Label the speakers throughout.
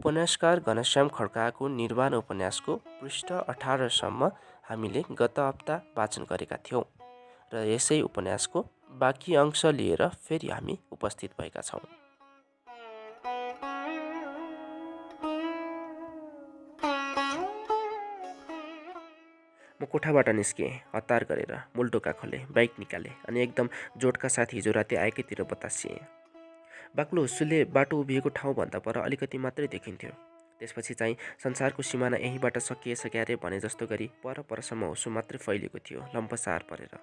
Speaker 1: उपन्यासकार घनश्याम खड्काको निर्वाण उपन्यासको पृष्ठ 18सम्म हामीले गत हप्ता वाचन गरेका थियौँ र यसै उपन्यासको बाँकी अंश लिएर फेरि हामी उपस्थित भएका छौँ। म कोठाबाट निस्केँ, हतार गरेर मुल्टोका खोले, बाइक निकाले अनि एकदम जोडका साथ हिजो राति आएकैतिर बतासिएँ। बाक्लो हुस्सुले बाटो उभिएको ठाउँभन्दा पर अलिकति मात्रै देखिन्थ्यो। त्यसपछि चाहिँ संसारको सिमाना यहीँबाट सकिएछ क्यारे भने जस्तो गरी परसम्म हुस्सु मात्रै फैलिएको थियो, लम्पसार परेर।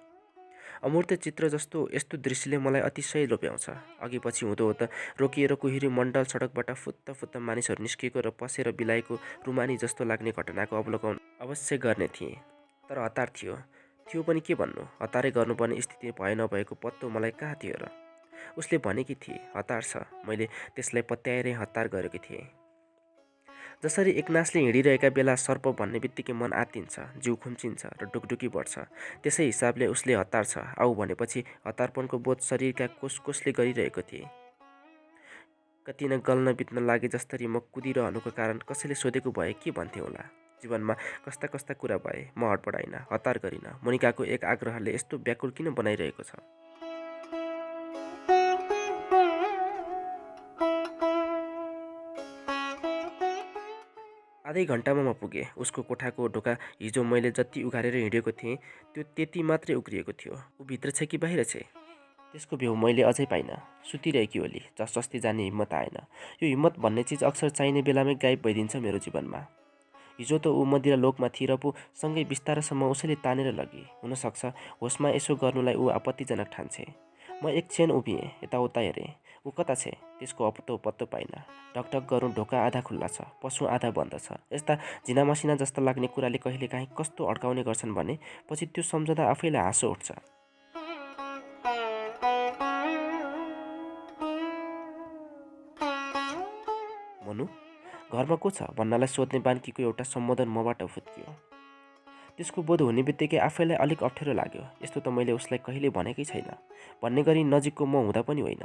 Speaker 1: अमूर्त चित्र जस्तो यस्तो दृश्यले मलाई अतिशय लोभ्याउँछ। अघि पछि हुँदो हुँदा रोकिएर कुहिरी मण्डल सडकबाट फुत्त मानिसहरू निस्किएको र पसेर बिलाएको रुमानी जस्तो लाग्ने घटनाको अवलोकन अवश्य गर्ने थिएँ। तर हतार थियो पनि के भन्नु, हतारै गर्नुपर्ने स्थिति भए नभएको पत्तो मलाई कहाँ थियो र। उसले भनेकी थिए हतार छ, मैले त्यसलाई पत्याएरै हतार गरेकी थिएँ। जसरी एकनासले हिँडिरहेका बेला सर्प भन्ने बित्तिकै मन आत्तिन्छ, जिउ खुम्चिन्छ र डुकडुकी बढ्छ, त्यसै हिसाबले उसले हतार छ आऊ भनेपछि हतारपनको बोध शरीरका कोसले गरिरहेको थिए। कति न गल्न बित्न लागे जस्तरी म कुदिरहनुको कारण कसैले सोधेको भए के भन्थे होला। जीवनमा कस्ता कस्ता कुरा भए, म हडबडाइन, हतार गरिन। मोनिकाको एक आग्रहले यस्तो व्याकुल किन बनाइरहेको छ। आधै घन्टामा म पुगेँ। उसको कोठाको ढोका हिजो मैले जति उघारेर हिँडेको थिएँ त्यो त्यति मात्रै उक्रिएको थियो। ऊ भित्र छ कि बाहिर छ त्यसको भ्यू मैले अझै पाइनँ। सुतिरहेकी होली, जसजस्ती जाने हिम्मत आएन। यो हिम्मत भन्ने चिज अक्सर चाहिने बेलामै गायब भइदिन्छ मेरो जीवनमा। हिजो त ऊ मदिरा लोकमा थिए र पो सँगै बिस्तारसम्म उसैले तानेर लगे। हुनसक्छ होसमा यसो गर्नुलाई ऊ आपत्तिजनक ठान्छे। म एक क्षण उभिएँ, यताउता हेरेँ। ऊ कता छे त्यसको पत्तो पाइन। ढकढक गरौँ ढोका आधा खुल्ला छ, पसौँ आधा बन्द छ। यस्ता झिनामसिना जस्ता लाग्ने कुराले कहिलेकाहीँ कस्तो अड्काउने गर्छन् भने पछि त्यो सम्झँदा आफैलाई हाँसो उठ्छ। मनु, घरमा को छ भन्नलाई सोध्ने बान्कीको एउटा सम्बोधन मबाट फुत्कियो। त्यसको बोध हुने बित्तिकै आफैलाई अलिक अप्ठ्यारो लाग्यो। यस्तो त मैले उसलाई कहिले भनेकै छैन। भन्ने गरी नजिकको म हुँदा पनि होइन।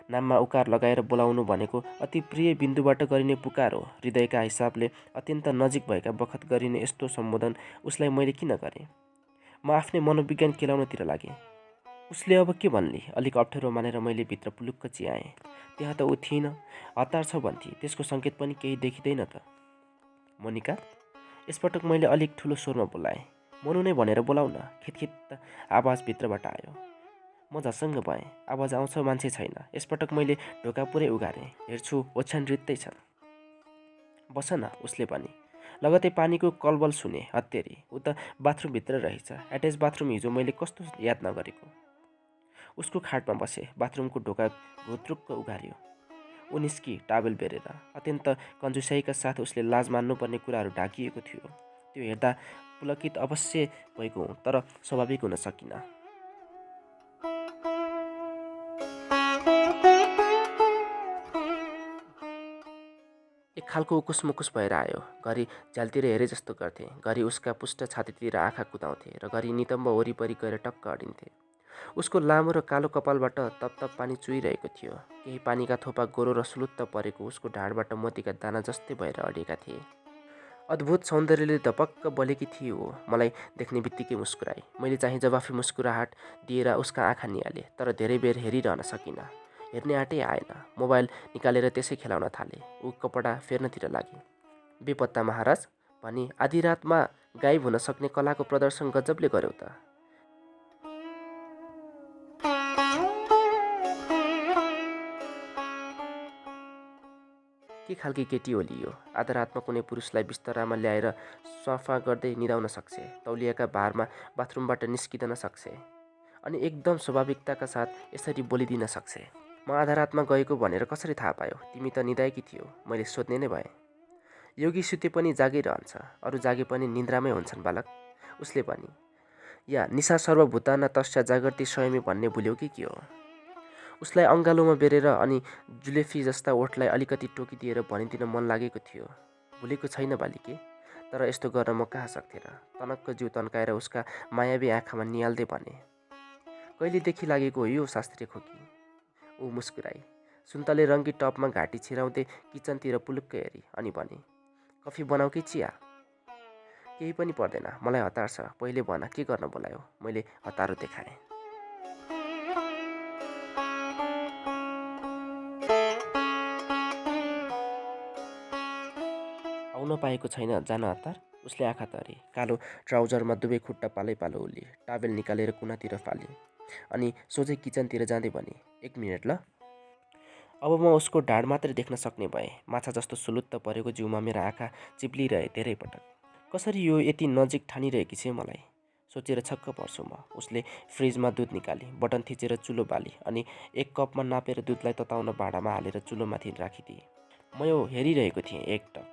Speaker 1: नाममा उकार लगाएर बोलाउनु भनेको अति प्रिय बिन्दुबाट गरिने पुकार हो। हृदयका हिसाबले अत्यन्त नजिक भएका बखत गरिने यस्तो सम्बोधन उसलाई मैले किन गरेँ? म आफ्नै मनोविज्ञान केलाउनतिर लागेँ। उसले अब के भन्ली? अलिक अप्ठ्यारो मानेर मैले भित्र पुलुक्क चियाएँ। त्यहाँ त ऊ थिइन। हतार छ भन्थे, त्यसको सङ्केत पनि केही देखिँदैन त। मोनिका, यसपटक मैले अलिक ठुलो स्वरमा बोलाएँ। मनु नै भनेर बोलाउ न। खितखित आवाज भित्रबाट आयो। म झसङ्ग भएँ। आवाज आउँछ, मान्छे छैन। यसपटक मैले ढोका पुरै उघारेँ। हेर्छु ओछ्यान रित्तै छ। बस न, उसले पनि। लगतै पानीको कलबल सुने। हत्तेरी, ऊ त बाथरुमभित्र रहेछ। एट्याच बाथरुम हिजो मैले कस्तो याद नगरेको। उसको खाटमा बसे। बाथरुमको ढोका घुत्रुक्क उघारियो। ऊ निस्की टावेल बेरेर। अत्यन्त कन्जुसाइका साथ उसले लाज मान्नुपर्ने कुराहरू ढाकिएको थियो। त्यो हेर्दा पुलकित अवश्य भएको हुँ, तर स्वाभाविक हुन सकिनँ। एक खालको उकुस मुकुस भएर आयो। घरि झ्यालतिर हेरे जस्तो गर्थे, घरि उसका पुष्ट छातीतिर आँखा कुदाउँथे र घरि नितम्ब वरिपरि गएर टक्क अडिन्थे। उसको लामो र कालो कपालबाट तपतप पानी चुहिरहेको थियो। केही पानीका थोपा गोरो र सुलुत्त परेको उसको ढाडबाट मोतीका दाना जस्तै भएर अडिएका थिए। अद्भुत सौन्दर्यले धपक्क बलेकी थिए। हो मलाई देख्ने बित्तिकै मुस्कुराए। मैले चाहिँ जवाफी मुस्कुराहट दिएर उसका आँखा निहाले, तर धेरै बेर हेरिरहन सकिनँ। हेर्ने आँटै आएन। मोबाइल निकालेर त्यसै खेलाउन थाले। ऊ कपडा फेर्नतिर लागे। बेपत्ता महाराज भनी आधी रातमा गायब हुन सक्ने कलाको प्रदर्शन गजबले गर्यौ त। के खालकी केटी होली यो? आधा रातमा कुनै पुरुषलाई बिस्तरामा ल्याएर सफा गर्दै निदाउन सक्छे, तौलियाका भारमा बाथरुमबाट निस्किँदैन सक्छे, अनि एकदम स्वाभाविकताका साथ यसरी बोलिदिन सक्छे। म आधा रातमा गएको भनेर कसरी थाहा पायो? तिमी त निदाएकी थियौ। मैले सोध्ने नै भएँ। योगी सुते पनि जागिरहन्छ, अरू जागे पनि निन्द्रामै हुन्छन् बालक, उसले भनी। या निशा सर्वभूताना तस्या जागर्ति स्वयमी भन्ने भुल्यौ कि के हो? उसलाई अङ्गालोमा बेरेर अनि जुलेफी जस्ता ओठलाई अलिकति टोकिदिएर भनिदिन मन लागेको थियो। भुलेको छैन बालिके, तर यस्तो गर्न म कहाँ सक्थेँ र? तनक्क जिउ तन्काएर उसका मायावी आँखामा निहाल्दै भने। कहिलेदेखि लागेको हो यो शास्त्रीय खोकी? ऊ मुस्कुराई। सुन्तले रङ्गी टपमा घाँटी छिराउँदै किचनतिर पुलुक्कै हेरी अनि भने, कफी बनाऊ कि चिया? केही पनि पर्दैन, मलाई हतार छ। पहिले भन के गर्न बोलायो? मैले हतारो देखाएँ। आउन पाएको छैन, जान हतार? उसले आँखा तरे। कालो ट्राउजरमा दुवै खुट्टा पालै पालो उली टावेल निकालेर कुनातिर फाली अनि सोझै किचनतिर जाँदै भने, 1 मिनेट ल। अब म उसको ढाड मात्रै देख्न सक्ने भएँ। माछा जस्तो सुलुत्त परेको जिउमा मेरा आँखा चिप्लिरहे धेरै पटक। कसरी यो यति नजिक ठानिरहेकी छे मलाई? सोचेर छक्क पर्छु म। उसले फ्रिजमा दुध निकाली, बटन थिचेर चुलो बाली अनि 1 कपमा नापेर दुधलाई तताउन भाँडामा हालेर चुलोमाथि राखिदिए। म यो हेरिरहेको थिएँ एकटक।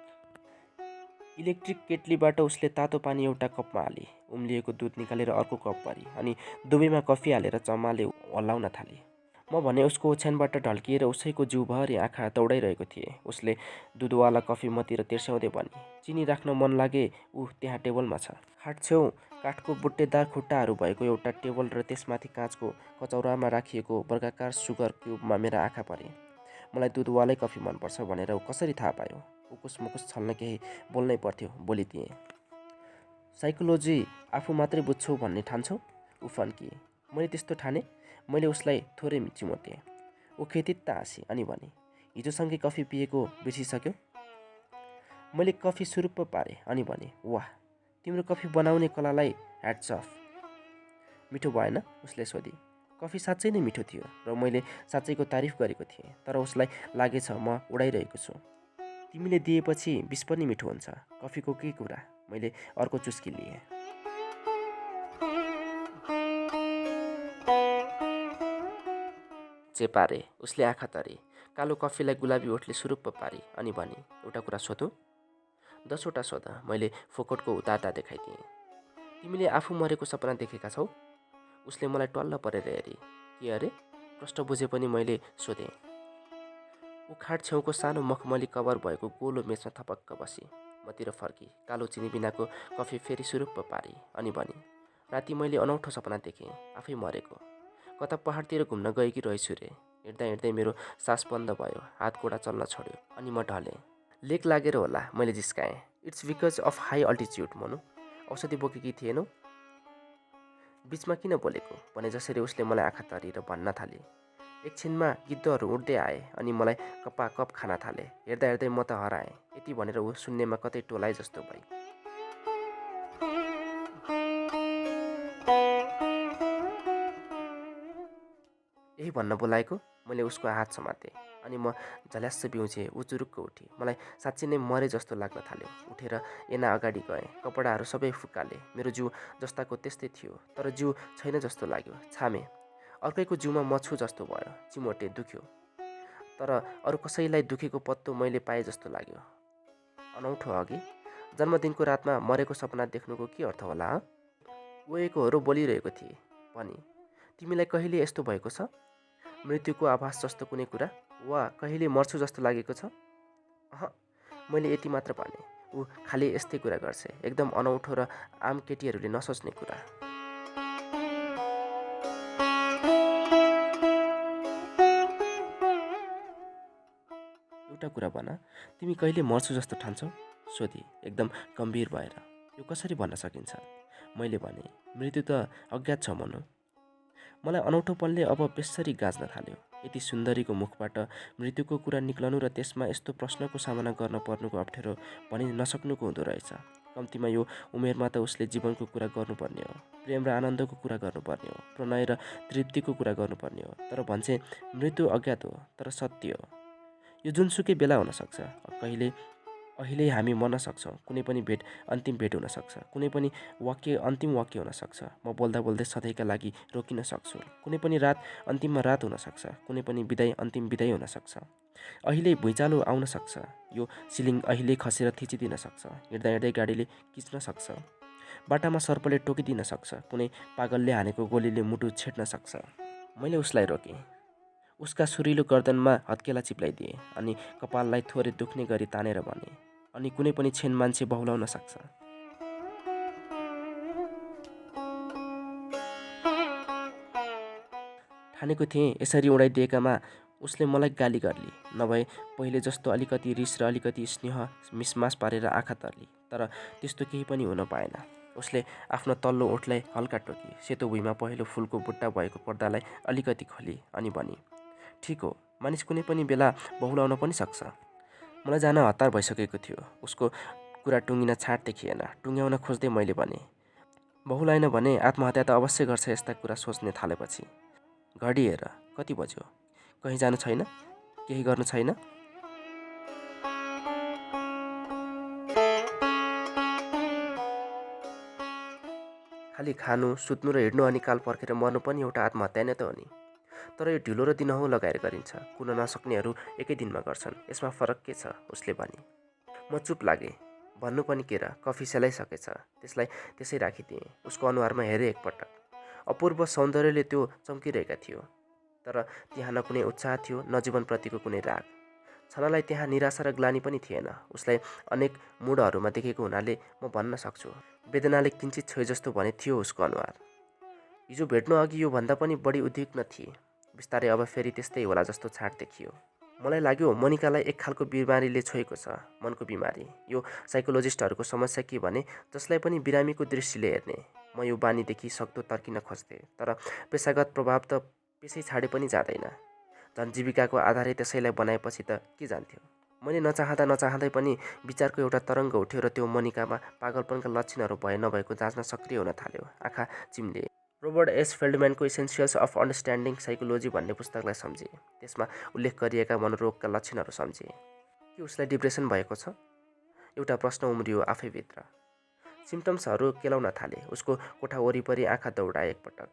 Speaker 1: इलेक्ट्रिक केटलीबाट उसले तातो पानी एउटा कपमा हाली, उम्लिएको दुध निकालेर अर्को कप भरी अनि दुवैमा कफी हालेर चम्माले हल्लाउन थाले। म भने उसको ओछ्यानबाट ढल्किएर उसैको जिउभरि आँखा दौडाइरहेको थिएँ। उसले दुधवाला कफी मतिर तिर्स्याउँदै भने, चिनी राख्न मन लागे ऊ त्यहाँ टेबलमा छ। खाट छेउ काठको बुट्टेदार खुट्टाहरू भएको एउटा टेबल र त्यसमाथि काँचको कचौरामा राखिएको वर्गाकार सुगर क्युबमा मेरा आँखा परे। मलाई दुधवालै कफी मनपर्छ भनेर ऊ कसरी थाहा पायो? उकुस मुकुस छल्न केही बोल्नै पर्थ्यो, बोलिदिएँ। साइकोलोजी आफू मात्रै बुझ्छौ भन्ने ठान्छौ? ऊ फन्किए। मैले त्यस्तो ठाने? मैले उसलाई थोरै चिमोटेँ। ऊ खेतित्त हाँसी अनि भने, हिजोसँगै कफी पिएको बिर्सिसक्यौ? मैले कफी सुरुप्प पारेँ अनि भने, वाह, तिम्रो कफी बनाउने कलालाई ह्याट्स अफ। मिठो भएन? उसले सोधी। कफी साँच्चै नै मिठो थियो र मैले साँच्चैको तारिफ गरेको थिएँ, तर उसलाई लागेछ म उडाइरहेको छु। तिमीले दिएपछि 20 पनि मिठो हुन्छ। कफीको के कुरा? मैले अर्को चुस्की लिएँ। चेपारे। उसले आँखा तरे। कालो कफीलाई गुलाबी ओठले सुरुप्प पारी अनि भने, एउटा कुरा सोधौँ? 10 वटा सोध। मैले फोकटको उतारता देखाइदिएँ। तिमीले आफू मरेको सपना देखेका छौ? उसले मलाई टल्ल परेर हेरी। के अरे? प्रश्न बुझे पनि मैले सोधेँ। ऊ खाट छेउको सानो मखमली कभर भएको गोलो मेचमा थपक्क बसी मतिर फर्की कालो चिनी बिनाको कफी फेरि सुरुप्प पारी अनि भनी, राति मैले अनौठो सपना देखेँ, आफै मरेको। कता पहाडतिर घुम्न गएकी रहेछु रे। हिँड्दा हिँड्दै मेरो सास बन्द भयो, हात गोडा चल्न छोड्यो अनि म ढलेँ। लेक लागेर होला, मैले जिस्काएँ। It's because of high altitude मनु। औषधि बोकेकी थिएनौ? बिचमा किन बोलेको भने जसरी उसले मलाई आँखा तरेर भन्न थाले। एकछिनमा गिद्धहरू उड्दै आए अनि मलाई कपाकप खान थाले। हेर्दा हेर्दै म त हराएँ। यति भनेर ऊ शून्यमा कतै टोलाए जस्तो भई। यही भन्न बोलाएको? मैले उसको हात समातेँ अनि म झल्यास्स बिउझेँ। ऊ चुरुक्क उठी। मलाई साँच्ची नै मरे जस्तो लाग्न थाल्यो। उठेर एना अगाडि गएँ। कपडाहरू सबै फुकाले। मेरो जिउ जस्ताको त्यस्तै थियो, तर जिउ छैन जस्तो लाग्यो। छामेँ। अर्कैको जिउमा म छु जस्तो भयो। चिमोटे, दुख्यो। तर अरू कसैलाई दुखेको पत्तो मैले पाएँ जस्तो लाग्यो। अनौठो अघि जन्मदिनको रातमा मरेको सपना देख्नुको के अर्थ होला? ओएकोहरू बोलिरहेको थिए भनी, तिमीलाई कहिले यस्तो भएको छ? मृत्युको आभास जस्तो कुनै कुरा? वा कहिले मर्छु जस्तो लागेको छ? अह, मैले यति मात्र भने। ऊ खालि यस्तै कुरा गर्छ, एकदम अनौठो र आम केटीहरूले नसोच्ने कुरा। एउटा कुरा भन, तिमी कहिले मर्छु जस्तो ठान्छौ? सोधी एकदम गम्भीर भएर। यो कसरी भन्न सकिन्छ? मैले भने, मृत्यु त अज्ञात छ मनु। मलाई अनौठोपनले अब बेस्सरी गाँच्न थाल्यो। यति सुन्दरीको मुखबाट मृत्युको कुरा निक्लनु र त्यसमा यस्तो प्रश्नको सामना गर्न पर्नुको अप्ठ्यारो भनि नसक्नुको हुँदो रहेछ। कम्तीमा यो उमेरमा त उसले जीवनको कुरा गर्नुपर्ने हो, प्रेम र आनन्दको कुरा गर्नुपर्ने हो, प्रणय र तृप्तिको कुरा गर्नुपर्ने हो। तर भन्छे मृत्यु अज्ञात हो, तर सत्य हो। यो जुनसुकै बेला हुनसक्छ। अहिले हामी मर्न सक्छौँ। कुनै पनि भेट अन्तिम भेट हुनसक्छ। कुनै पनि वाक्य अन्तिम वाक्य हुनसक्छ। म बोल्दा बोल्दै सधैँका लागि रोकिन सक्छु। कुनै पनि रात अन्तिममा रात हुनसक्छ। कुनै पनि विदाई अन्तिम विदाई हुनसक्छ। अहिले भुइँचालो आउन सक्छ। यो सिलिङ अहिले खसेर थिचिदिन सक्छ। हिँड्दा हिँड्दै गाडीले खिच्न सक्छ। बाटामा सर्पले टोकिदिन सक्छ। कुनै पागलले हानेको गोलीले मुटु छेड्न सक्छ। मैले उसलाई रोकेँ। उसका सुरिलो गर्दनमा हत्केला चिप्लाइदिए अनि कपाललाई थोरै दुख्ने गरी तानेर भने, अनि कुनै पनि क्षण मान्छे बहुलाउन सक्छ। ठानेको थिएँ यसरी उडाइदिएकामा उसले मलाई गाली गर्ली, नभए पहिले जस्तो अलिकति रिस र अलिकति स्नेह मिसमास पारेर आँखा तर्ली, तर त्यस्तो केही पनि हुन पाएन। उसले आफ्नो तल्लो ओठलाई हल्का टोकी, सेतो भुइँमा पहेँलो फुलको बुट्टा भएको पर्दालाई अलिकति खोली अनि भनी, ठिक हो, मानिस कुनै पनि बेला बहुलाउन पनि सक्छ। मलाई जान हतार भइसकेको थियो। उसको कुरा टुङ्गिन छाट देखिएन। टुङ्ग्याउन खोज्दै मैले भने, बहुलाएन भने आत्महत्या त अवश्य गर्छ यस्ता कुरा सोच्ने थालेपछि। घडी हेर, कति बज्यो? कहीँ जानु छैन? केही गर्नु छैन? खालि खानु, सुत्नु र हिँड्नु अनि काल पर्खेर मर्नु पनि एउटा आत्महत्या नै त हो नि। तर यो ढिलो र दिनहुँ लगाएर गरिन्छ। कुन नसक्नेहरू एकै दिनमा गर्छन्। यसमा फरक के छ? उसले भने। म चुप लागेँ। भन्नु पनि के र, कफी सेलाइसकेछ। त्यसलाई त्यसै राखिदिएँ। उसको अनुहारमा हेरेँ एकपटक। अपूर्व सौन्दर्यले त्यो चम्किरहेका थियो। तर त्यहाँ न कुनै उत्साह थियो, न जीवनप्रतिको कुनै राग। छनलाई त्यहाँ निराशा र ग्लानि पनि थिएन। उसलाई अनेक मुडहरूमा देखेको हुनाले म भन्न सक्छु। वेदनाले किञ्चित छोए जस्तो भने थियो उसको अनुहार। हिजो भेट्नु अघि यो भन्दा पनि बढी उद्विग्न थिए। बिस्तारै अब फेरि त्यस्तै होला जस्तो छाट देखियो। मलाई लाग्यो मोनिकालाई एक खालको बिमारीले छोएको छ, मनको बिमारी। यो साइकोलोजिस्टहरूको समस्या के भने जसलाई पनि बिरामीको दृष्टिले हेर्ने। म यो बानीदेखि सक्दो तर्किन खोज्थेँ, तर पेसागत प्रभाव त पेसै छाडे पनि जाँदैन। झन् जीविकाको आधारै त्यसैलाई बनाएपछि त के जान्थ्यो। मैले नचाहँदै पनि विचारको एउटा तरङ्ग उठ्यो र त्यो मोनिकामा पागलपनका लक्षणहरू भए नभएको जाँच्न सक्रिय हुन थाल्यो। आँखा चिम्ले। रोबर्ट एस फेल्डम्यानको इसेन्सियल्स अफ अन्डरस्ट्यान्डिङ साइकोलोजी भन्ने पुस्तकलाई सम्झेँ। त्यसमा उल्लेख गरिएका मनोरोगका लक्षणहरू सम्झेँ। के उसलाई डिप्रेसन भएको छ? एउटा प्रश्न उम्रियो आफैभित्र। सिम्टम्सहरू केलाउन थाले। उसको कोठा वरिपरि आँखा दौडाए एकपटक।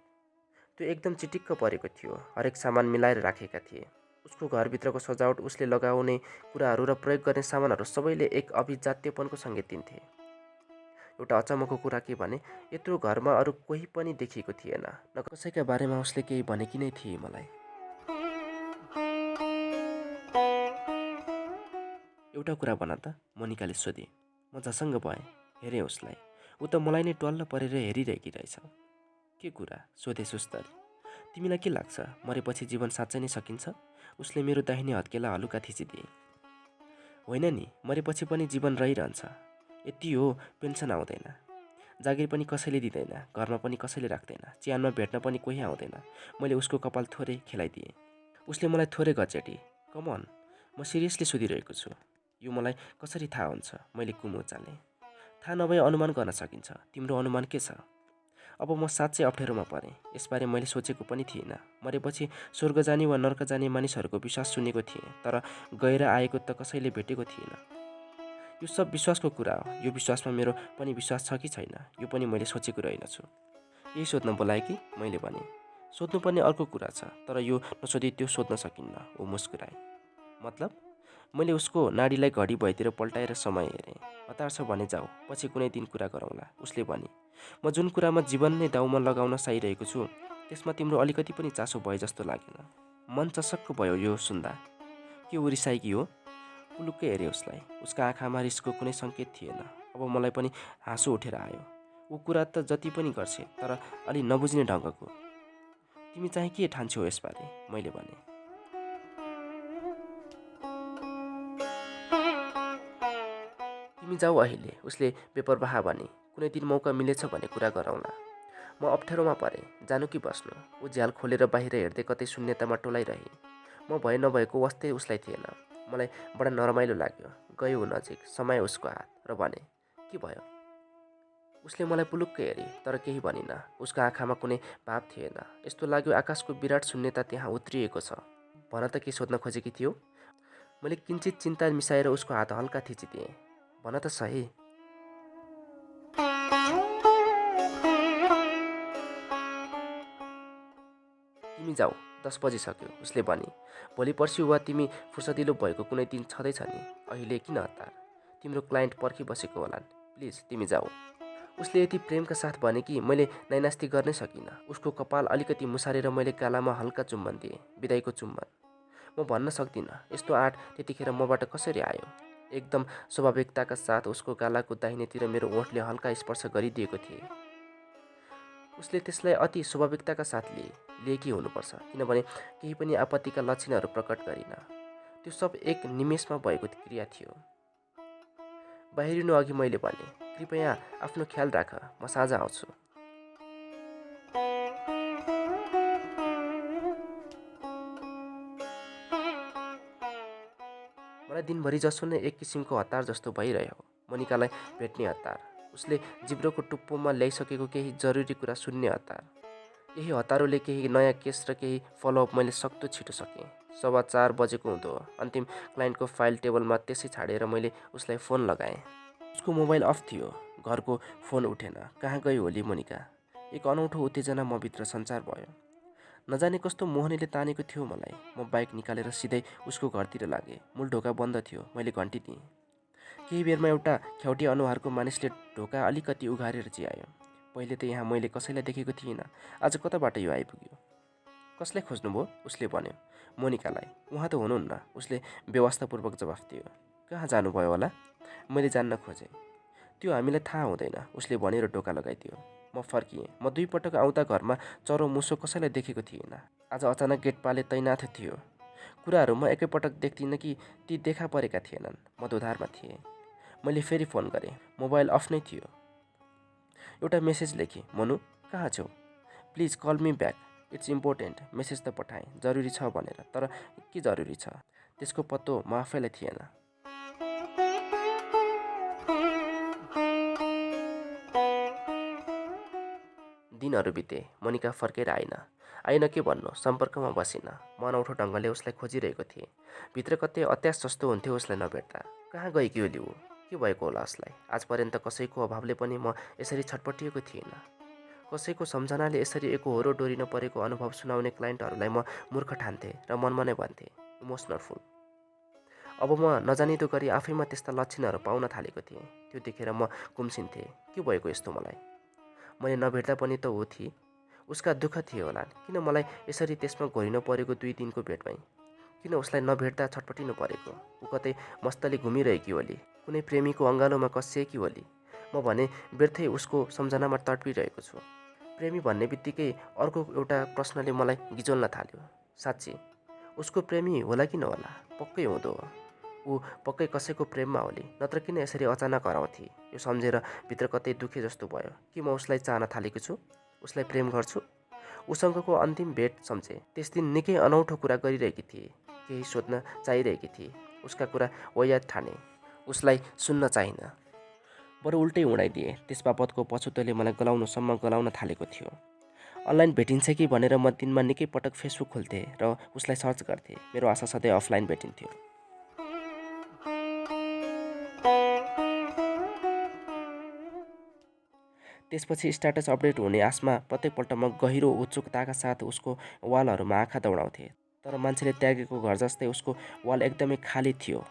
Speaker 1: त्यो एकदम चिटिक्क परेको थियो। हरेक सामान मिलाएर राखेका थिए। उसको घरभित्रको सजावट, उसले लगाउने कुराहरू र प्रयोग गर्ने सामानहरू सबैले एक अभिजात्यपनको सङ्केत दिन्थे। एउटा अचम्मको कुरा के भने यत्रो घरमा अरू कोही पनि देखिएको थिएन। न कसैका बारेमा उसले केही भनेकी नै थिए मलाई। एउटा कुरा भन त, मोनिकाले सोधे। म झसङ्ग भएँ। हेरेँ उसलाई। ऊ त मलाई नै टल्ल परेर हेरिरहेकी रहेछ। के कुरा? सोधे सुस्तरी। तिमीलाई के लाग्छ, मरेपछि जीवन साँच्चै नै सकिन्छ? उसले मेरो दाहिने हत्केला हलुका थिचिदिए। होइन नि, मरेपछि पनि जीवन रहिरहन्छ। यति हो, पेन्सन आउँदैन, जागिर पनि कसैले दिँदैन, घरमा पनि कसैले राख्दैन, च्यानमा भेट्न पनि कोही आउँदैन। मैले उसको कपाल थोरै खेलाइदिएँ। उसले मलाई थोरै घचेटी। कमन, म सिरियसली सोधिरहेको छु। यो मलाई कसरी थाहा हुन्छ? मैले कुमो चालेँ। थाहा नभए अनुमान गर्न सकिन्छ। तिम्रो अनुमान के छ? अब म साँच्चै अप्ठ्यारोमा परेँ। यसबारे मैले सोचेको पनि थिइनँ। मरेपछि स्वर्ग जाने वा नर्क जाने मानिसहरूको विश्वास सुनेको थिएँ, तर गएर आएको त कसैले भेटेको थिएन। यो सब विश्वासको कुरा हो। यो विश्वासमा मेरो पनि विश्वास छ कि छैन, यो पनि मैले सोचेको रहेनछु। यही सोध्न बोलाए कि? मैले भने। सोध्नुपर्ने अर्को कुरा छ, तर यो नसोधी त्यो सोध्न सकिन्न। ऊ मुस्कुराए। मतलब? मैले उसको नाडीलाई घडी भएतिर पल्टाएर समय हेरेँ। हतार छ भने जाऊ, पछि कुनै दिन कुरा गरौँला। उसले भने। म जुन कुरामा जीवन नै दाउमा लगाउन साइरहेको छु त्यसमा तिम्रो अलिकति पनि चासो भए जस्तो लागेन। मन चसक्क भयो यो सुन्दा। के ऊ रिसाएकी हो? पुलुक्कै हेरेँ उसलाई। उसका आँखामा रिसको कुनै सङ्केत थिएन। अब मलाई पनि हाँसो उठेर आयो। ऊ कुरा त जति पनि गर्छे, तर अलि नबुझ्ने ढङ्गको। तिमी चाहिँ के ठान्छौ यसबारे? मैले भने। तिमी जाऊ अहिले, उसले बेपरवाह भने। कुनै दिन मौका मिलेछ भने कुरा गरौँला। म अप्ठ्यारोमा परेँ। जानु कि बस्नु? ऊ झ्याल खोलेर बाहिर हेर्दै कतै शून्यतामा टोलाइरहे। म भए नभएको वास्तै उसलाई थिएन। मलाई बडा नरमाइलो लाग्यो। गयो ऊ नजिक, समाए उसको हात र भने, के भयो? उसले मलाई पुलुक्कै हेरी, तर केही भनिन। उसको आँखामा कुनै भाव थिएन। यस्तो लाग्यो आकाशको विराट शून्यता त्यहाँ उत्रिएको छ। भन त के सोध्न खोजेकी थियौ? मैले किञ्चित चिन्ता मिसाएर उसको हात हल्का थिचिदिएँ। भन त सही। तिमी जाऊ, 10 बजिसक्यो, उसले भनी। भोलि पर्सि वा तिमी फुर्सदिलो भएको कुनै दिन छँदैछ नि। अहिले किन हतार? तिम्रो क्लाइन्ट पर्खिबसेको होलान्। प्लिज तिमी जाऊ। उसले यति प्रेमका साथ भने कि मैले नाइनास्ती गर्नै सकिनँ। उसको कपाल अलिकति मुसारेर मैले गालामा हल्का चुम्बन दिएँ। बिदाईको चुम्बन। म भन्न सक्दिनँ यस्तो आँट त्यतिखेर मबाट कसरी आयो। एकदम स्वाभाविकताका साथ उसको गालाको दाहिनेतिर मेरो ओठले हल्का स्पर्श गरिदिएको थिएँ। उसले त्यसलाई अति स्वाभाविकताका साथ लिएकी हुनुपर्छ, किनभने केही पनि आपत्तिका लक्षणहरू प्रकट गरिन। त्यो सब एक निमेषमा भएको क्रिया थियो। बाहिरिनु अघि मैले भने, कृपया आफ्नो ख्याल राख, म साँझ आउँछु। मलाई दिनभरि जसो नै एक किसिमको हतार जस्तो भइरह्यो, मोनिकालाई भेट्ने हतार, उसले जिब्रोको टुप्पोमा ल्याइसकेको केही जरुरी कुरा सुन्ने हतार। यही हतारोले केही नयाँ केस र केही फलोअप मैले सक्दो छिटो सकेँ। 4:15 बजेको हुँदो अन्तिम क्लाइन्टको फाइल टेबलमा त्यसै छाडेर मैले उसलाई फोन लगाएँ। उसको मोबाइल अफ थियो, घरको फोन उठेन। कहाँ गई होली मोनिका? एक अनौठो उत्तेजना मभित्र सञ्चार भयो। नजाने कस्तो मोहनीले तानेको थियो मलाई। म बाइक निकालेर सिधै उसको घरतिर लागेँ। मूल ढोका बन्द थियो। मैले घन्टी दिएँ। केही बेरमा एउटा ख्याउटे अनुहारको मानिसले ढोका अलिकति उघारेर चियायो। पहिले त यहाँ मैले कसैलाई देखेको थिइनँ। आज कताबाट यो आइपुग्यो? कसलाई खोज्नुभयो? उसले भन्यो। मोनिकालाई। उहाँ त हुनुहुन्न, उसले व्यवस्थापूर्वक जवाफ दियो। कहाँ जानुभयो होला? मैले जान्न खोजेँ। त्यो हामीलाई थाहा हुँदैन, उसले भनेर ढोका लगाइदियो। म फर्किएँ। म 2 पटक आउँदा घरमा चरो मुसो कसैलाई देखेको थिइनँ। आज अचानक गेटपाले तैनाथ थियो। कुराहरू म एकैपटक देख्दिनँ कि ती देखा परेका थिएनन्। म दोधारमा थिएँ। मैले फेरि फोन गरेँ। मोबाइल अफ नै थियो। एउटा मेसेज लेखेँ। मनु, कहाँ छौ? Please call me back, it's important. Message त पठाएँ, जरुरी छ भनेर। तर के जरुरी छ? त्यसको पत्तो म आफैलाई थिएन। दिनहरू बिते। मोनिका फर्केर आइन के भन्नु, सम्पर्कमा बसिन। म अनौठो ढङ्गले उसलाई खोजिरहेको थिएँ। भित्र कतै अत्यास जस्तो हुन्थ्यो उसलाई नभेट्दा। कहाँ गएकी होली ऊ? के भएको होला उसलाई? आजपर्यन्त कसैको अभावले पनि म यसरी छटपटिएको थिइनँ। कसैको सम्झनाले यसरी एकहोरो डोरिन परेको अनुभव सुनाउने क्लाइन्टहरूलाई म मूर्ख ठान्थेँ र मनमा नै भन्थेँ, इमोसनल फुल। अब म नजानिदो गरी आफैमा त्यस्ता लक्षणहरू पाउन थालेको थिएँ। त्यो देखेर म गुम्सिन्थेँ। के भएको यस्तो मलाई? मैले नभेट्दा पनि त ऊ थिए। उसका दुःख थिए होलान्। किन मलाई यसरी त्यसमा घोरिनु परेको 2 दिनको भेटमै? किन उसलाई नभेट्दा छटपटिनु परेको? ऊ कतै मस्तले घुमिरहेकी होली, कुनै प्रेमीको अँगालोमा कसिएकी होली। म भने व्यर्थै उसको सम्झनामा तडपिरहेको छु। प्रेमी भन्ने बित्तिकै अर्को एउटा प्रश्नले मलाई गिजोल्न थाल्यो। साँच्ची उसको प्रेमी होला कि नहोला? पक्कै हुँदो हो। ऊ पक्कै कसैको प्रेममा होली, नत्र किन यसरी अचानक हराउँथे? यो सम्झेर भित्र कतै दुखे जस्तो भयो। के म उसलाई चाहन थालेको छु? उसलाई प्रेम गर्छु? उसँगको अन्तिम भेट सम्झेँ। त्यस दिन निकै अनौठो कुरा गरिरहेकी थिए। केही सोध्न चाहिरहेकी थिए। उसका कुरा वायात ठाने। उसलाई सुन्न चाहिन। बरु उल्टै उडाइदिए। त्यस बापतको पछुतोले मलाई गलाउन थालेको थियो। अनलाइन भेटिन्छ कि भनेर म दिनमा निकै पटक फेसबुक खोल्थेँ र उसलाई सर्च गर्थेँ। मेरो आशा सधैँ अफलाइन भेटिन्थ्यो। त्यसपछि स्ट्याटस अपडेट हुने आशमा प्रत्येकपल्ट म गहिरो उत्सुकताका साथ उसको वालहरूमा आँखा दौडाउँथेँ। तर मान्छेले त्यागेको घर जस्तै उसको वाल एकदमै खाली थियो।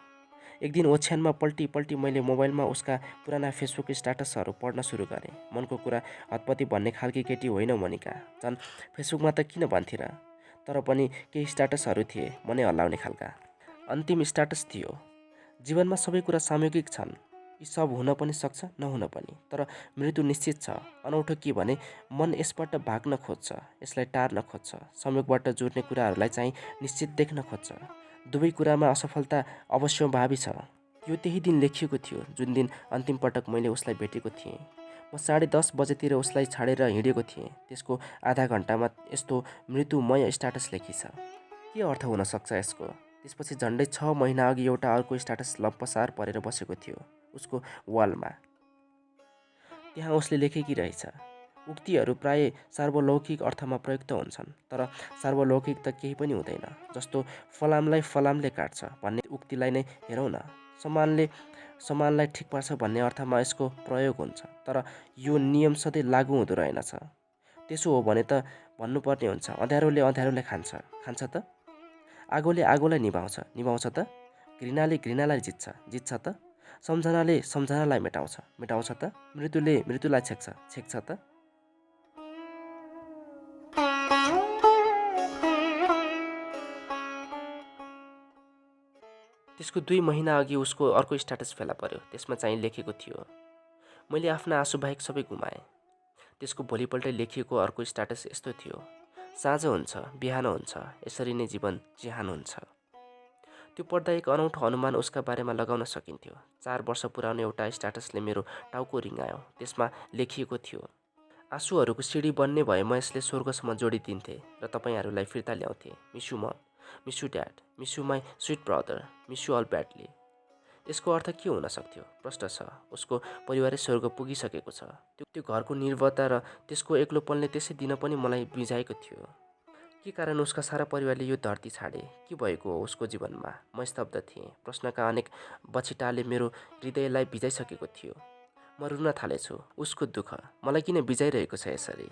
Speaker 1: एक दिन ओछ्यानमा पल्टी मैले मोबाइलमा उसका पुराना फेसबुक स्ट्याटसहरू पढ्न सुरु गरेँ। मनको कुरा हतपति भन्ने खालकी केटी होइन मोनिका। झन् फेसबुकमा त किन भन्थे र? तर पनि केही स्ट्याटसहरू थिए मनै हल्लाउने खालका। अन्तिम स्ट्याटस थियो, जीवनमा सबै कुरा सामूहिक छन्। यी सब हुन पनि सक्छ, नहुन पनि। तर मृत्यु निश्चित छ। अनौठो के भने मन यसबाट भाग्न खोज्छ, यसलाई टार्न खोज्छ। संयोगबाट जुर्ने कुराहरूलाई चाहिँ निश्चित देख्न खोज्छ। दुवै कुरामा असफलता अवश्यम्भावी छ। यो त्यही दिन लेखिएको थियो जुन दिन अन्तिम पटक मैले उसलाई भेटेको थिएँ। म 10:30 बजेतिर उसलाई छाडेर हिँडेको थिएँ। त्यसको आधा घन्टामा यस्तो मृत्युमय स्ट्याटस लेखिछ। के अर्थ हुन सक्छ यसको? त्यसपछि झन्डै 6 महिना अघि एउटा अर्को स्ट्याटस लम्पसार परेर बसेको थियो उसको वालमा। त्यहाँ उसले लेखेकी रहेछ, उक्तिहरू प्राय सार्वलौकिक अर्थमा प्रयुक्त हुन्छन्, तर सार्वलौकिक त केही पनि हुँदैन। जस्तो फलामलाई फलामले काट्छ भन्ने उक्तिलाई नै हेरौँ न। समानलाई ठिक पार्छ भन्ने अर्थमा यसको प्रयोग हुन्छ, तर यो नियम सधैँ लागू हुँदो रहेनछ। त्यसो हो भने त भन्नुपर्ने हुन्छ, अँध्यारोले अँध्यारोलाई खान्छ त? आगोले आगोलाई निभाउँछ त? घृणाले घृणालाई जित्छ त? सम्झनाले सम्झनालाई मेटाउँछ त? मृत्युले मृत्युलाई छेक्छ त? त्यसको 2 महिना अघि उसको अर्को स्ट्याटस फेला पर्यो। त्यसमा चाहिँ लेखेको थियो, मैले आफ्ना आँसु बाहेक सबै गुमाएँ। त्यसको भोलिपल्टै लेखिएको अर्को स्ट्याटस यस्तो थियो, साँझ हुन्छ, बिहान हुन्छ, यसरी नै जीवन चिहान हुन्छ। त्यो पढ्दा एक अनौठो अनुमान उसका बारेमा लगाउन सकिन्थ्यो। 4 वर्ष पुरानो एउटा स्ट्याटसले मेरो टाउको रिङ्गायो। त्यसमा लेखिएको थियो, आँसुहरूको सिडी बन्ने भए म यसले स्वर्गसम्म जोडिदिन्थेँ र तपाईँहरूलाई फिर्ता ल्याउँथेँ। Miss you mom, miss you dad, miss you my sweet brother, miss you all badly. यसको अर्थ के हुन सक्थ्यो? प्रश्न छ। उसको परिवारै स्वर्ग पुगिसकेको छ। त्यो घरको निर्भरता र त्यसको एक्लोपनले त्यसै दिन पनि मलाई बिझाएको थियो। के कारण उसका सारा परिवारले यो धरती छाडे? के भएको हो उसको जीवनमा? म स्तब्ध थिएँ। प्रश्नका अनेक बछिटाले मेरो हृदयलाई भिजाइसकेको थियो। म रुन थालेछु। उसको दुःख मलाई किन बिझाइरहेको छ यसरी?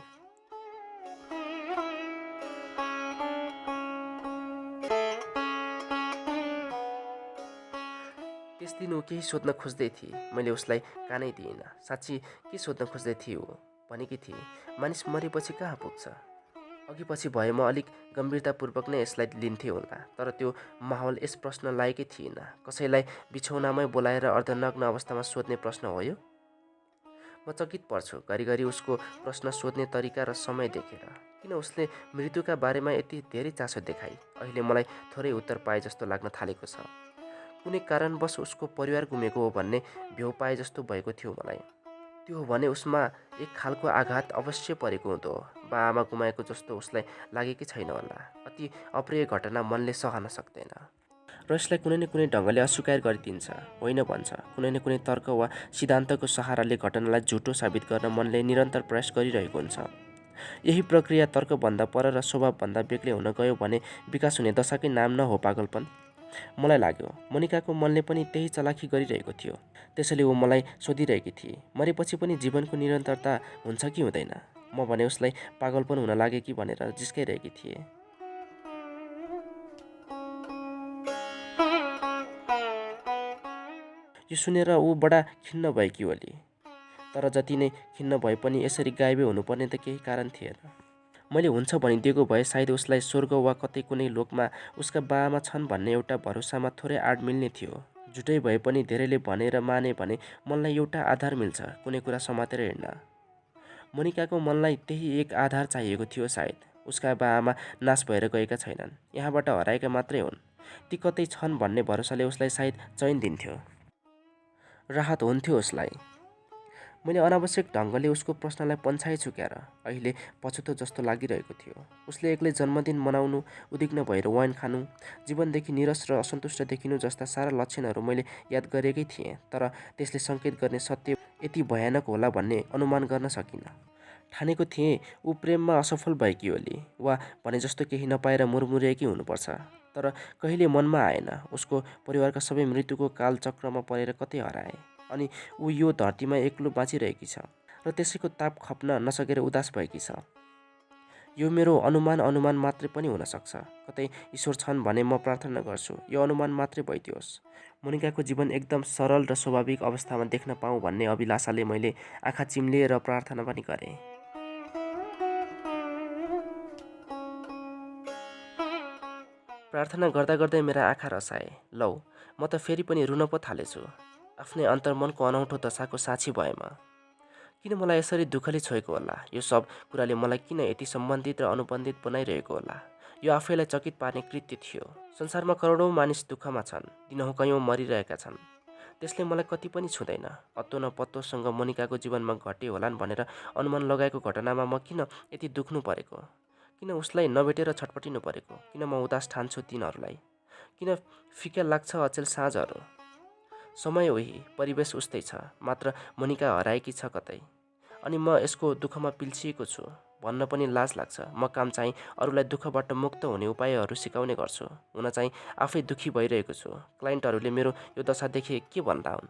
Speaker 1: त्यस दिन ऊ केही सोध्न खोज्दै थिए। मैले उसलाई कानै दिइनँ। साँच्ची के सोध्न खोज्दै थिए ऊ? भनेकी थिए, मानिस मरेपछि कहाँ पुग्छ? अघि पछि भए म अलिक गम्भीरतापूर्वक नै यसलाई लिन्थेँ होला, तर त्यो माहौल यस प्रश्न लायकै थिएन। कसैलाई बिछौनामै बोलाएर अर्धनग्न अवस्थामा सोध्ने प्रश्न हो यो? म चकित पर्छु घरिघरि उसको प्रश्न सोध्ने तरिका र समय देखेर। किन उसले मृत्युका बारेमा यति धेरै चासो देखाई? अहिले मलाई थोरै उत्तर पाए जस्तो लाग्न थालेको छ। कुनै कारणवश उसको परिवार गुमेको हो भन्ने भ्यू पाए जस्तो भएको थियो मलाई। त्यो हो भने उसमा एक खालको आघात अवश्य परेको हुँदो हो। बाआमा गुमाएको जस्तो उसलाई लागेकै छैन होला। अति अप्रिय घटना मनले सहन सक्दैन र यसलाई कुनै न कुनै ढङ्गले अस्वीकार गरिदिन्छ, होइन भन्छ। कुनै न कुनै तर्क वा सिद्धान्तको सहाराले घटनालाई झुटो साबित गर्न मनले निरन्तर प्रयास गरिरहेको हुन्छ। यही प्रक्रिया तर्कभन्दा पर र स्वभावभन्दा बेग्लै हुन गयो भने विकास हुने दशाकै नाम न हो पागलपन? मलाई लाग्यो मोनिकाको मनले पनि त्यही चलाखी गरिरहेको थियो। त्यसैले ऊ मलाई सोधिरहेकी थिए, मरेपछि पनि जीवनको निरन्तरता हुन्छ कि हुँदैन? म भने उसलाई पागलपन हुन लागे कि भनेर जिस्काइरहेकी थिएँ। यो सुनेर ऊ बडा खिन्न भएकी होली। तर जति नै खिन्न भए पनि यसरी गायबै हुनुपर्ने त केही कारण थिएन। मैले हुन्छ भनिदिएको भए सायद उसलाई स्वर्ग वा कतै कुनै लोकमा उसका बाआमा छन् भन्ने एउटा भरोसामा थोरै आड मिल्ने थियो। झुटै भए पनि धेरैले भनेर माने भने मनलाई एउटा आधार मिल्छ, कुनै कुरा समातेर हिँड्न। मोनिकाको मनलाई त्यही एक आधार चाहिएको थियो सायद। उसका बाआमा नाश भएर गएका छैनन्, यहाँबाट हराएका मात्रै हुन्। ती कतै छन् भन्ने भरोसाले उसलाई सायद चैन दिन्थ्यो, राहत हुन्थ्यो उसलाई। मैले अनावश्यक ढङ्गले उसको प्रश्नलाई पन्छाएछु क्यार। अहिले पछुतो जस्तो लागिरहेको थियो। उसले एक्लै जन्मदिन मनाउनु, उद्विग्न भएर वाइन खानु, जीवनदेखि निरस र असन्तुष्ट देखिनु जस्ता सारा लक्षणहरू मैले याद गरेकै थिएँ, तर त्यसले सङ्केत गर्ने सत्य यति भयानक होला भन्ने अनुमान गर्न सकिनँ। ठानेको थिएँ ऊ प्रेममा असफल भएकी होली, वा भने जस्तो केही नपाएर मुरमुरेकी हुनुपर्छ। तर कहिले मनमा आएन। उसको परिवारका सबै मृत्युको कालचक्रमा परेर कतै हराए, अनि ऊ यो धरतीमा एक्लो बाँचिरहेकी छ र त्यसैको ताप खप्न नसकेर उदास भएकी छ। यो मेरो अनुमान मात्रै पनि हुन सक्छ। कतै ईश्वर छन् भने म प्रार्थना गर्छु यो अनुमान मात्रै भइदियोस्। मोनिकाको जीवन एकदम सरल र स्वाभाविक अवस्थामा देख्न पाऊँ भन्ने अभिलाषाले मैले आँखा चिम्लिएर प्रार्थना पनि गरेँ। प्रार्थना गर्दा गर्दै मेरा आँखा रसाए। लौ, म त फेरि पनि रुन पो थालेछु। आफ्नै अन्तर्मनको अनौठो दशाको साक्षी भएमा। किन मलाई यसरी दुःखले छोएको होला? यो सब कुराले मलाई किन यति सम्बन्धित र अनुबन्धित बनाइरहेको होला? यो आफैलाई चकित पार्ने कृत्य थियो। संसारमा करोडौँ मानिस दुःखमा छन्, दिनहुँ कयौँ मरिरहेका छन्। त्यसले मलाई कति पनि छुँदैन। अत्तो न पत्तोसँग मोनिकाको जीवनमा घटे होलान् भनेर अनुमान लगाएको घटनामा म किन यति दुख्नु परेको? किन उसलाई नभेटेर छटपटिनु परेको? किन म उदास ठान्छु तिनीहरूलाई? किन फिका लाग्छ अचेल साँझहरू? समय उही, परिवेश उस्तै छ, मात्र मोनिका हराएकी छ कतै। अनि म यसको दुःखमा पिल्सिएको छु। भन्न पनि लाज लाग्छ। म काम चाहिँ अरूलाई दुःखबाट मुक्त हुने उपायहरू सिकाउने गर्छु। हुन चाहिँ आफै दुःखी भइरहेको छु। क्लाइन्टहरूले मेरो यो दशा देखे के भन्ला हुन्?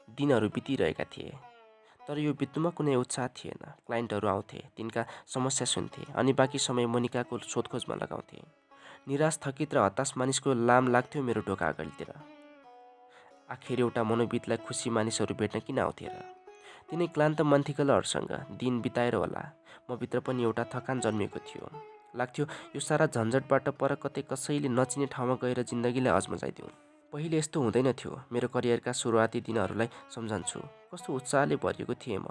Speaker 1: दिनहरू बितिरहेका थिए, तर यो बित्नुमा कुनै उत्साह थिएन। क्लाइन्टहरू आउँथे, तिनका समस्या सुन्थे, अनि बाँकी समय मोनिकाको सोधखोजमा लगाउँथे। निराश, थकित र हताश मानिसको लाम लाग्थ्यो मेरो ढोका अगाडितिर। आखिर एउटा मनोविदलाई खुसी मानिसहरू भेट्न किन आउँथे र? तिनै क्लान्त मन्थिकलहरूसँग दिन बिताएर होला म भित्र पनि एउटा थकान जन्मिएको थियो। लाग्थ्यो यो सारा झन्झटबाट पर कतै कसैले नचिने ठाउँमा गएर जिन्दगीलाई अजमजाइदिउँ। पहिले यस्तो हुँदैन थियो। मेरो करियरका सुरुवाती दिनहरूलाई सम्झन्छु। कस्तो उत्साहले भरिएको थिएँ म।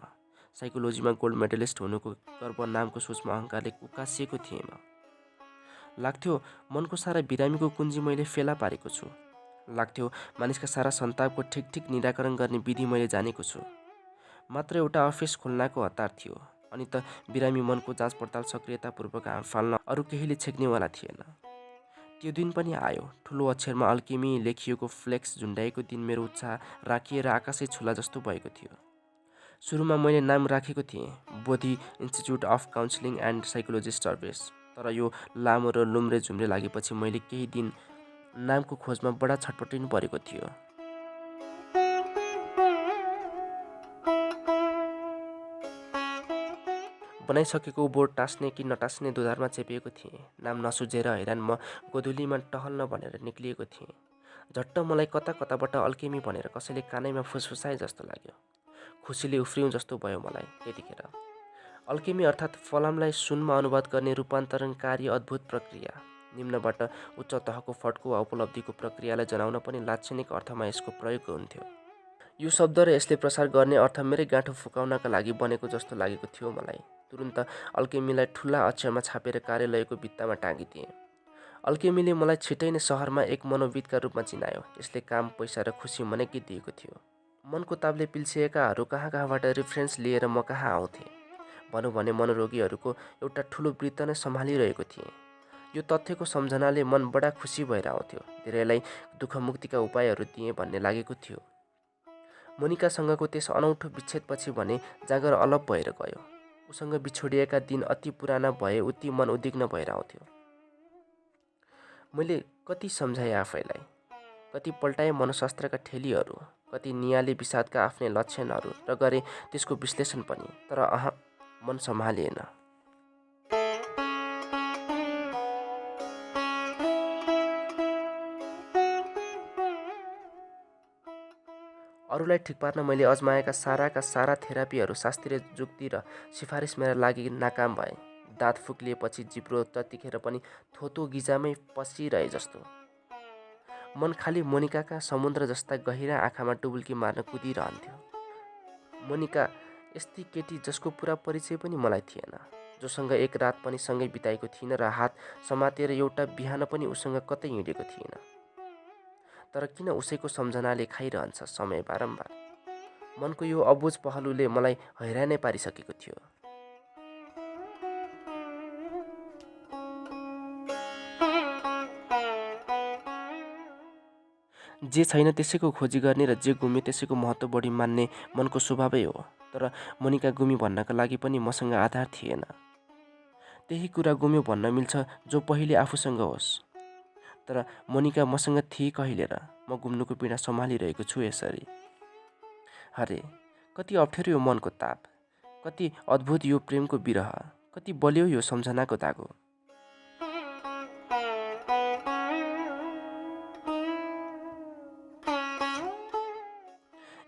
Speaker 1: साइकोलोजीमा गोल्ड मेडलिस्ट हुनुको गर्व नामको सोचमा अहङ्कारले उकासिएको थिएँ म। लाग्थ्यो मनको सारा बिरामीको कुञ्जी मैले फेला पारेको छु। लाग्थ्यो मानिसका सारा सन्तापको ठिक निराकरण गर्ने विधि मैले जानेको छु। मात्र एउटा अफिस खोल्नाको हतार थियो। अनि त बिरामी मनको जाँच पडताल सक्रियतापूर्वक फाल्न अरू केहीले छेक्नेवाला थिएन। त्यो दिन पनि आयो। ठुलो अक्षरमा अल्केमी लेखिएको फ्लेक्स झुन्डाएको दिन मेरो उत्साह राखिएर आकाशै छुला जस्तो भएको थियो। सुरुमा मैले नाम राखेको थिएँ Bodhi institute of counselling and psychology service. तर यो लामो र लुम्रे झुम्रे लागेपछि मैले केही दिन नामको खोजमा बडा छटपटिनु परेको थियो। बनाइसकेको बोर्ड टाँस्ने कि नटाँस्ने दुधारमा चेपिएको थिएँ। नाम नसुझेर हैरान म गोधुलीमा टहल्न भनेर निक्लिएको थिएँ। झट्ट मलाई कताबाट अल्केमी भनेर कसैले कानैमा फुसफुसाए जस्तो लाग्यो। खुसीले उफ्रिउँ जस्तो भयो मलाई त्यतिखेर। अल्केमी अर्थात् फलामलाई सुनमा अनुवाद गर्ने रूपान्तरणकारी अद्भुत प्रक्रिया। निम्नबाट उच्च तहको फड्को वा उपलब्धिको प्रक्रियालाई जनाउन पनि लाक्षणिक अर्थमा यसको प्रयोग हुन्थ्यो। यो शब्द र यसले प्रसार गर्ने अर्थ मेरै गाँठो फुकाउनका लागि बनेको जस्तो लागेको थियो मलाई। तुरुन्त अल्केमीलाई ठुला अक्षरमा छापेर कार्यालयको भित्तामा टाँगिदिएँ। अल्केमीले मलाई छिटै नै सहरमा एक मनोविदका रूपमा चिनायो। यसले काम, पैसा र खुसी मनैकै दिएको थियो। मनको तापले पिल्सिएकाहरू कहाँबाट रेफरेन्स लिएर म कहाँ आउँथे। भनौँ भने मनोरोगीहरूको एउटा ठुलो वृत्त नै सम्हालिरहेको थिएँ। यो तथ्यको सम्झनाले मन बडा खुसी भएर आउँथ्यो। धेरैलाई दुःखमुक्तिका उपायहरू दिएँ भन्ने लागेको थियो। मोनिकासँगको त्यस अनौठो विच्छेदपछि भने जाँगर अलप भएर गयो। उसँग बिछोडिएका दिन अति पुराना भए उति मन उद्विग्न भएर आउँथ्यो। मैले कति सम्झाएँ आफैलाई, कति पल्टाएँ मनोशास्त्रका ठेलीहरू, कति नियाले विषादका आफ्नै लक्षणहरू र गरेँ त्यसको विश्लेषण पनि। तर मन सम्हालिएन। अरूलाई ठिक पार्न मैले अजमाएका सारा थेरापीहरू शास्त्रीय जुक्ति र सिफारिस मेरा लागि नाकाम भए। दाँत फुक्लिएपछि जिब्रो जतिखेर पनि थोतो गिजामै पसिरहे जस्तो। मन खाली मोनिकाका समुद्र जस्ता गहिरा आँखामा डुबुल्की मार्न कुदिरहन्थ्यो। मोनिका यस्ती केटी जसको पुरा परिचय पनि मलाई थिएन, जोसँग एक रात पनि सँगै बिताएको थिइनँ र हात समातेर एउटा बिहान पनि उसँग कतै हिँडेको थिएन। तर किन उसैको सम्झनाले खाइरहन्छ समय बारम्बार। मनको यो अबुझ पहलुले मलाई हैरानै पारिसकेको थियो। जे छैन त्यसैको खोजी गर्ने र जे गुम्यो त्यसैको महत्त्व बढी मान्ने मनको स्वभावै हो। तर मोनिका गुमी भन्नका लागि पनि मसँग आधार थिएन। त्यही कुरा गुम्यो भन्न मिल्छ जो पहिले आफूसँग होस्। तर मोनिका मसँग थिए कहिले र म गुम्नुको पीडा सम्हालिरहेको छु यसरी। हरे कति अप्ठ्यारो यो मनको ताप, कति अद्भुत यो प्रेमको विरह, कति बलियो यो सम्झनाको धागो।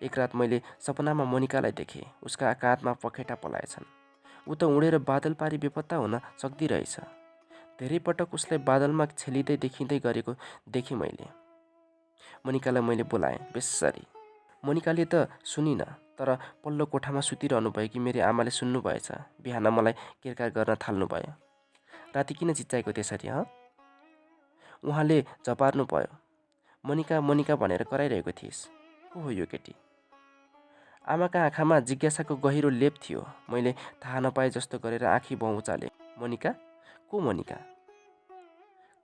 Speaker 1: एक रात मैले सपनामा मोनिकालाई देखेँ। उसका काँधमा पखेटा पलाएछन्। ऊ त उडेर बादल पारी बेपत्ता हुन सक्दिरहेछ। धेरै पटक उसलाई बादलमा छेलिँदै देखिँदै गरेको देखेँ मैले। मोनिकालाई मैले बोलाएँ बेसरी। मोनिकाले त सुनिन, तर पल्लो कोठामा सुतिरहनु भयो कि मेरी आमाले सुन्नु भएछ। बिहान मलाई केरकार गर्न थाल्नु भयो। राति किन चिच्चाएको त्यसरी हँ? उहाँले झपार्नु भयो। मोनिका मोनिका भनेर कराइरहेको थिइस्। को हो यो केटी? आमाका आँखामा जिज्ञासाको गहिरो लेप थियो। मैले थाहा नपाए जस्तो गरेर आँखी भौँ उचाले। मोनिका? को मोनिका?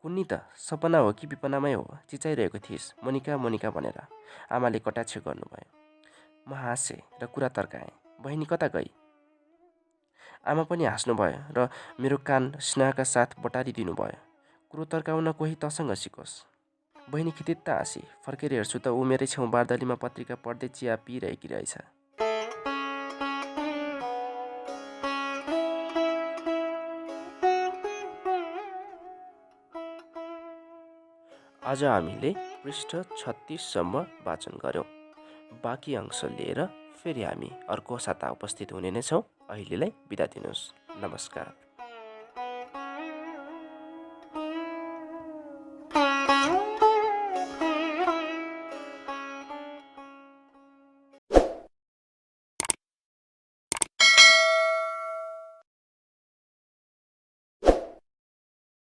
Speaker 1: कुन्नी त सपना हो कि विपनामै हो? चिचाइरहेको थिइस् मोनिका मोनिका भनेर। आमाले कटाक्ष गर्नुभयो। म हाँसेँ र कुरा तर्काएँ। बहिनी कता गई? आमा पनि हाँस्नुभयो र मेरो कान स्नेहका साथ बटारिदिनु भयो। कुरो तर्काउन कोही तसँग सिकोस्। बहिनी खितित्त हाँसी। फर्केर हेर्छु त ऊ मेरै छेउ बारदलीमा पत्रिका पढ्दै चिया पिइरहेकी रहेछ। आज हामीले पृष्ठ 36 सम्म वाचन गर्यौं। बाँकी अंश लिएर फेरि हामी अर्को साता उपस्थित हुने नै छौँ। अहिलेलाई बिदा दिनुहोस्। नमस्कार।